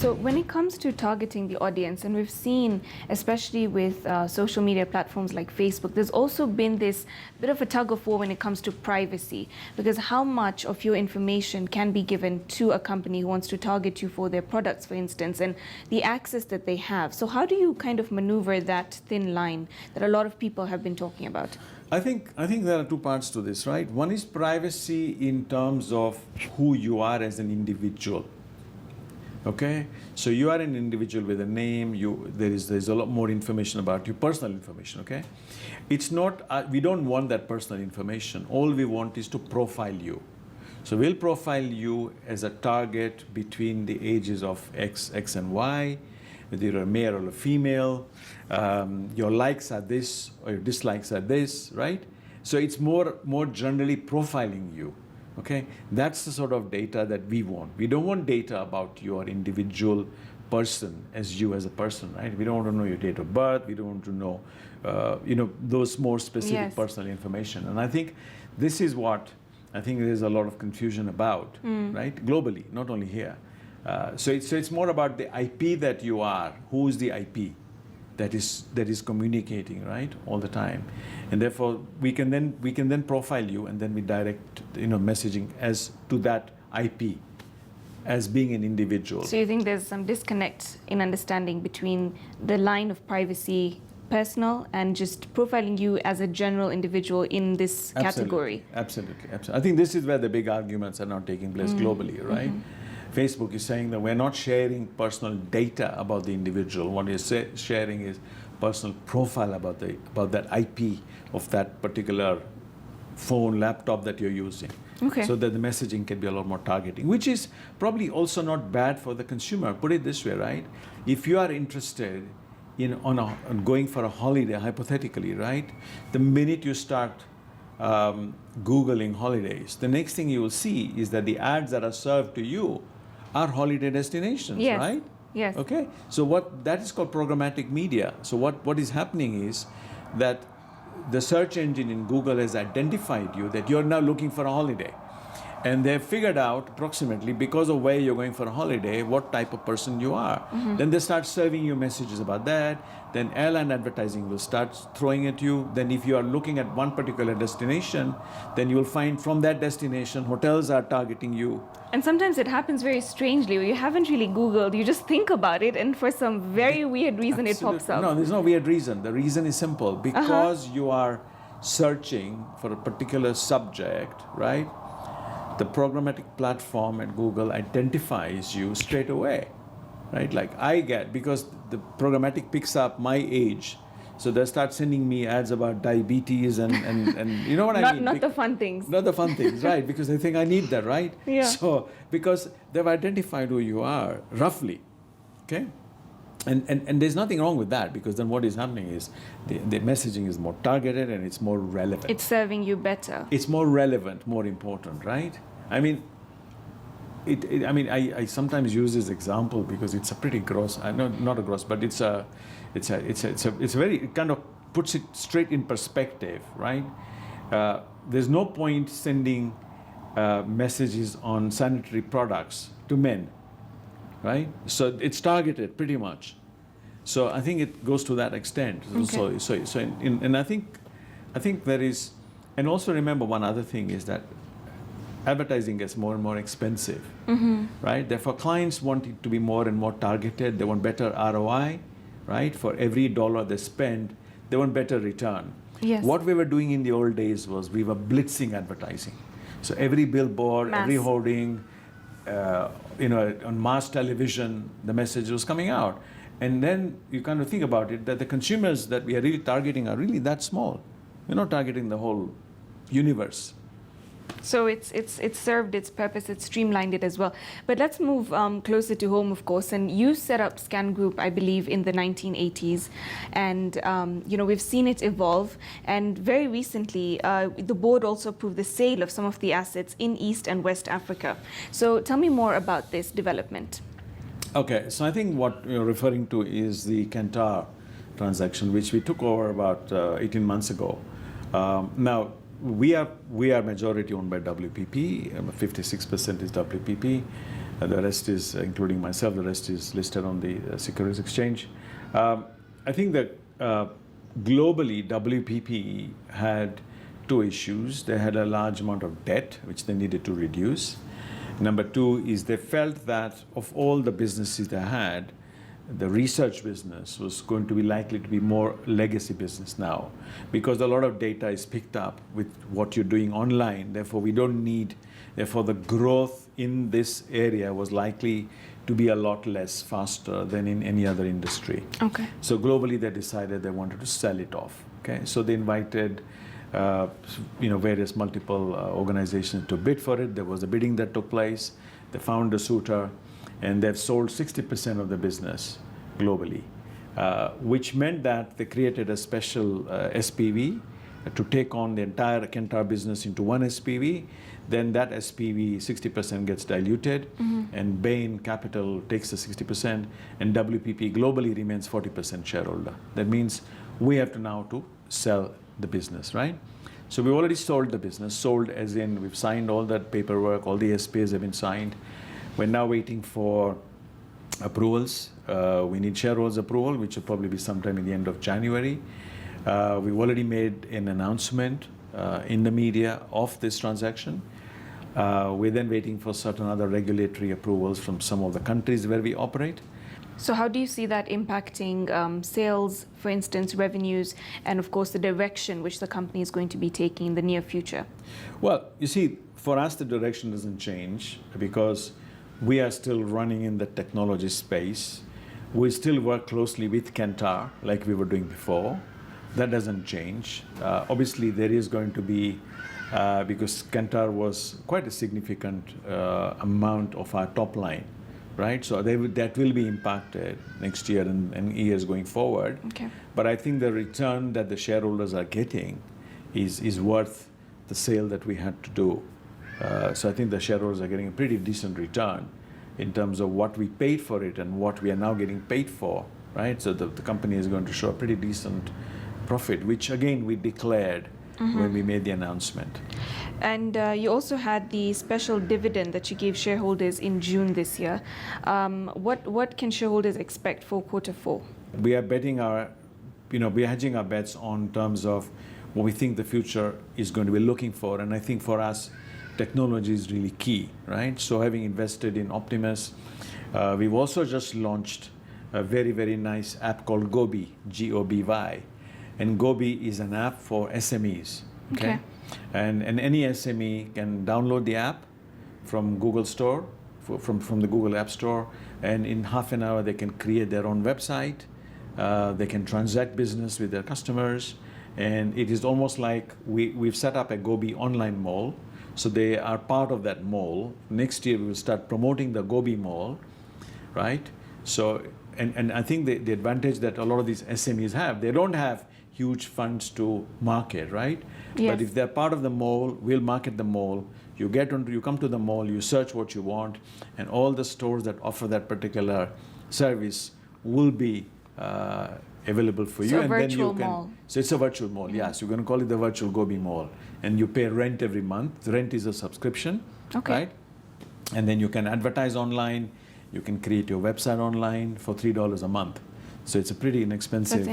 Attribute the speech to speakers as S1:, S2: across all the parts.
S1: So when it comes to targeting the audience, and we've seen, especially with social media platforms like Facebook, there's also been this bit of a tug of war when it comes to privacy, because how much of your information can be given to a company who wants to target you for their products, for instance, and the access that they have. So how do you kind of maneuver that thin line that a lot of people have been talking about?
S2: I think there are two parts to this, right? One is privacy in terms of who you are as an individual. Okay, so you are an individual with a name. There's a lot more information about you, personal information. Okay, it's not. We don't want that personal information. All we want is to profile you. So we'll profile you as a target between the ages of X and Y. Whether you're a male or a female, your likes are this or your dislikes are this, right? So it's more generally profiling you. Okay, that's the sort of data that we want. We don't want data about your individual person as you as a person, right? We don't want to know your date of birth. We don't want to know, those more specific personal information. And I think this is what I think there's a lot of confusion about, right? Globally, not only here. So it's more about the IP that you are. Who is the IP that is communicating, right, all the time, and therefore we can then profile you, and then we direct messaging as to that IP as being an individual.
S1: So you think there's some disconnect in understanding between the line of privacy, personal, and just profiling you as a general individual in this category?
S2: Absolutely. I think this is where the big arguments are now taking place globally, right? Facebook is saying that we're not sharing personal data about the individual. What we're sharing is personal profile about that IP of that particular phone, laptop that you're using.
S1: Okay.
S2: So that the messaging can be a lot more targeting, which is probably also not bad for the consumer. Put it this way, right? If you are interested in going for a holiday, hypothetically, right? The minute you start Googling holidays, the next thing you will see is that the ads that are served to you are holiday destinations, right?
S1: Yes.
S2: Okay. So that is called programmatic media. So what is happening is that the search engine in Google has identified you that you're now looking for a holiday. And they've figured out approximately, because of where you're going for a holiday, what type of person you are. Then they start serving you messages about that. Then airline advertising will start throwing at you. Then if you are looking at one particular destination, then you will find from that destination, hotels are targeting you.
S1: And sometimes it happens very strangely, where you haven't really Googled, you just think about it, and for some very weird reason it pops up.
S2: No, there's no weird reason. The reason is simple. Because you are searching for a particular subject, right? The programmatic platform at Google identifies you straight away, right? Like because the programmatic picks up my age, so they start sending me ads about diabetes and you know what I mean?
S1: Not the fun things.
S2: Not the fun things, right? Because they think I need that, right?
S1: Yeah.
S2: So because they've identified who you are roughly, okay? And there's nothing wrong with that, because then what is happening is the messaging is more targeted and it's more relevant.
S1: It's serving you better.
S2: It's more relevant, more important, right? I mean, I sometimes use this example because it's a pretty gross. Not a gross, but it's very. It kind of puts it straight in perspective, right? There's no point sending messages on sanitary products to men, right? So it's targeted pretty much. So I think it goes to that extent.
S1: Okay.
S2: And I think there is, and also remember one other thing is that advertising gets more and more expensive, right? Therefore, clients want it to be more and more targeted. They want better ROI, right? For every dollar they spend, they want better return.
S1: Yes.
S2: What we were doing in the old days was we were blitzing advertising. So every billboard, every hoarding, on mass television, the message was coming out. And then you kind of think about it, that the consumers that we are really targeting are really that small. We're not targeting the whole universe.
S1: So it's served its purpose, it's streamlined it as well. But let's move closer to home, of course. And you set up Scangroup, I believe, in the 1980s. And, we've seen it evolve. And very recently, the board also approved the sale of some of the assets in East and West Africa. So tell me more about this development.
S2: Okay, so I think what you're referring to is the Qatar transaction, which we took over about 18 months ago. Now, we are majority owned by WPP. 56% is WPP. The rest is, including myself, the rest is listed on the Securities Exchange. I think that globally, WPP had two issues. They had a large amount of debt, which they needed to reduce. Number two is they felt that of all the businesses they had, the research business was going to be likely to be more legacy business now, because a lot of data is picked up with what you're doing online. Therefore, we don't need, therefore the growth in this area was likely to be a lot less faster than in any other industry.
S1: Okay.
S2: So globally, they decided they wanted to sell it off. Okay, so they invited various multiple organizations to bid for it. There was a bidding that took place. They found a suitor, and they've sold 60% of the business globally, which meant that they created a special SPV to take on the entire Kantar business into one SPV. Then that SPV 60% gets diluted, and Bain Capital takes the 60%, and WPP globally remains 40% shareholder. That means we have to now to sell the business, right? So we already sold the business, sold as in we've signed all that paperwork, all the SPAs have been signed. We're now waiting for approvals. We need shareholders' approval, which will probably be sometime in the end of January. We've already made an announcement in the media of this transaction. We're then waiting for certain other regulatory approvals from some of the countries where we operate.
S1: So how do you see that impacting sales, for instance, revenues, and of course the direction which the company is going to be taking in the near future?
S2: Well, you see, for us the direction doesn't change because we are still running in the technology space. We still work closely with Kantar like we were doing before. That doesn't change. Obviously, there is going to be, because Kantar was quite a significant amount of our top line, right? So that will be impacted next year and years going forward.
S1: Okay.
S2: But I think the return that the shareholders are getting is worth the sale that we had to do. So I think the shareholders are getting a pretty decent return in terms of what we paid for it and what we are now getting paid for, right? So the company is going to show a pretty decent profit, which again we declared when we made the announcement.
S1: And you also had the special dividend that you gave shareholders in June this year. What can shareholders expect for Q4?
S2: We are betting we are hedging our bets on terms of what we think the future is going to be looking for. And I think for us, technology is really key, right? So having invested in Optimus, we've also just launched a very, very nice app called Gobi, G-O-B-Y. And Gobi is an app for SMEs, okay? And any SME can download the app from Google Store, from the Google App Store, and in half an hour they can create their own website, they can transact business with their customers, and it is almost like we've set up a Gobi online mall, so they are part of that mall. Next year we will start promoting the Gobi mall, right? So, and I think the advantage that a lot of these SMEs have, they don't have huge funds to market, right?
S1: Yes.
S2: But if they're part of the mall, we'll market the mall. You come to the mall, you search what you want, and all the stores that offer that particular service will be available for you.
S1: So a
S2: and
S1: virtual
S2: then you can,
S1: mall.
S2: So it's a virtual mall, yes. You're going to call it the virtual Gobi mall. And you pay rent every month. The rent is a subscription, right? And then you can advertise online. You can create your website online for $3 a month. So it's a pretty inexpensive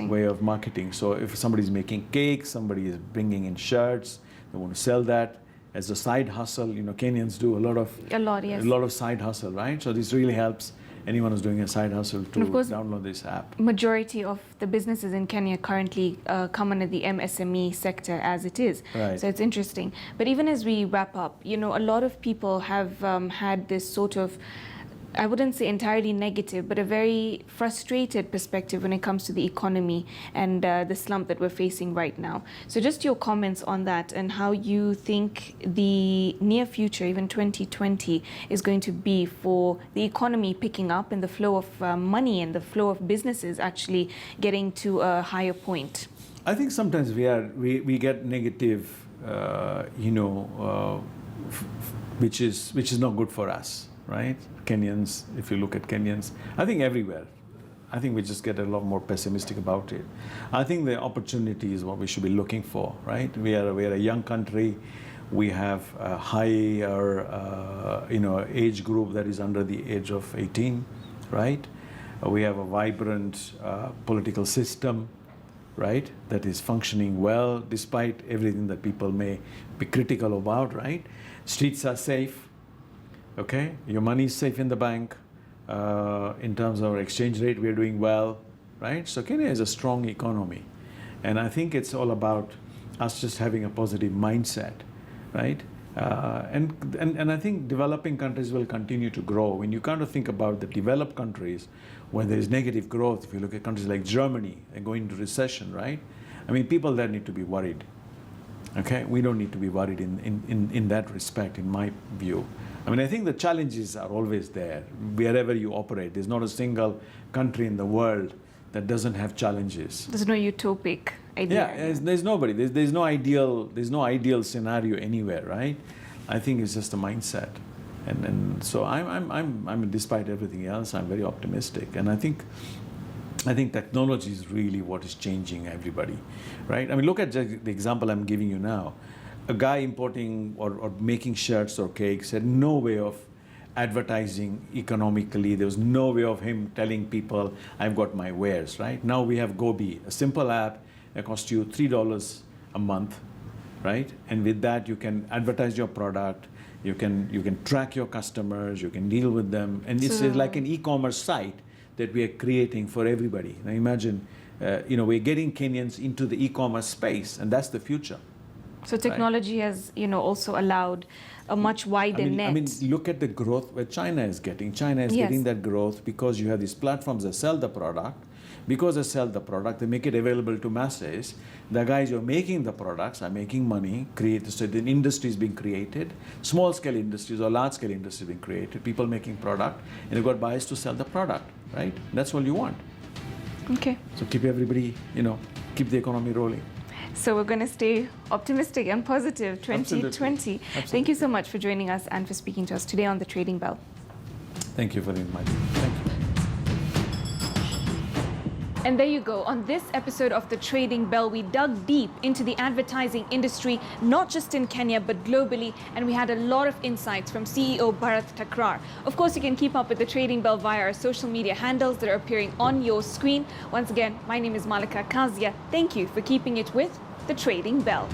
S2: way of marketing. So if somebody's making cakes, somebody is bringing in shirts, they want to sell that as a side hustle. You know, Kenyans do a lot of side hustle, right? So this really helps anyone who's doing a side hustle to download this app.
S1: Majority of the businesses in Kenya currently come under the MSME sector as it is.
S2: Right.
S1: So it's interesting. But even as we wrap up, you know, a lot of people have had this sort of, I wouldn't say entirely negative, but a very frustrated perspective when it comes to the economy and the slump that we're facing right now. So just your comments on that and how you think the near future, even 2020, is going to be for the economy picking up and the flow of money and the flow of businesses actually getting to a higher point.
S2: I think sometimes we get negative, which is not good for us. Right? Kenyans, if you look at Kenyans, I think everywhere, I think we just get a lot more pessimistic about it. I think the opportunity is what we should be looking for, right? We are a young country. We have a higher, age group that is under the age of 18, right? We have a vibrant political system, right, that is functioning well despite everything that people may be critical about, right? Streets are safe, okay? Your money is safe in the bank. In terms of our exchange rate, we're doing well, right? So Kenya is a strong economy. And I think it's all about us just having a positive mindset, right? And I think developing countries will continue to grow. When you kind of think about the developed countries, where there is negative growth, if you look at countries like Germany, they're going into recession, right? I mean, people there need to be worried. Okay, we don't need to be worried in that respect, in my view. I mean, I think the challenges are always there, wherever you operate. There's not a single country in the world that doesn't have challenges.
S1: There's no utopic idea.
S2: Yeah, there's nobody. There's no ideal scenario anywhere, right? I think it's just a mindset, and so I'm despite everything else, I'm very optimistic, and I think technology is really what is changing everybody, right? I mean, look at the example I'm giving you now. A guy importing or making shirts or cakes had no way of advertising economically. There was no way of him telling people, I've got my wares, right? Now we have Gobi, a simple app that costs you $3 a month, right? And with that, you can advertise your product, you can track your customers, you can deal with them, and it's like an e-commerce site that we are creating for everybody. Now imagine, we're getting Kenyans into the e-commerce space, and that's the future.
S1: So technology has, also allowed a much wider net.
S2: I mean, look at the growth where China is getting. China is getting that growth because you have these platforms that sell the product. Because they sell the product, they make it available to masses. The guys who are making the products are making money, so the industry is being created. Small-scale industries or large-scale industries being created. People making product, and you've got buyers to sell the product, right? That's all you want.
S1: Okay.
S2: So keep everybody, keep the economy rolling.
S1: So we're going to stay optimistic and positive 2020.
S2: Absolutely.
S1: Thank you so much for joining us and for speaking to us today on The Trading Bell.
S2: Thank you for the invite. Thank you.
S1: And there you go. On this episode of The Trading Bell, we dug deep into the advertising industry, not just in Kenya, but globally. And we had a lot of insights from CEO Bharat Thakrar. Of course, you can keep up with The Trading Bell via our social media handles that are appearing on your screen. Once again, my name is Malika Kazia. Thank you for keeping it with The Trading Bell.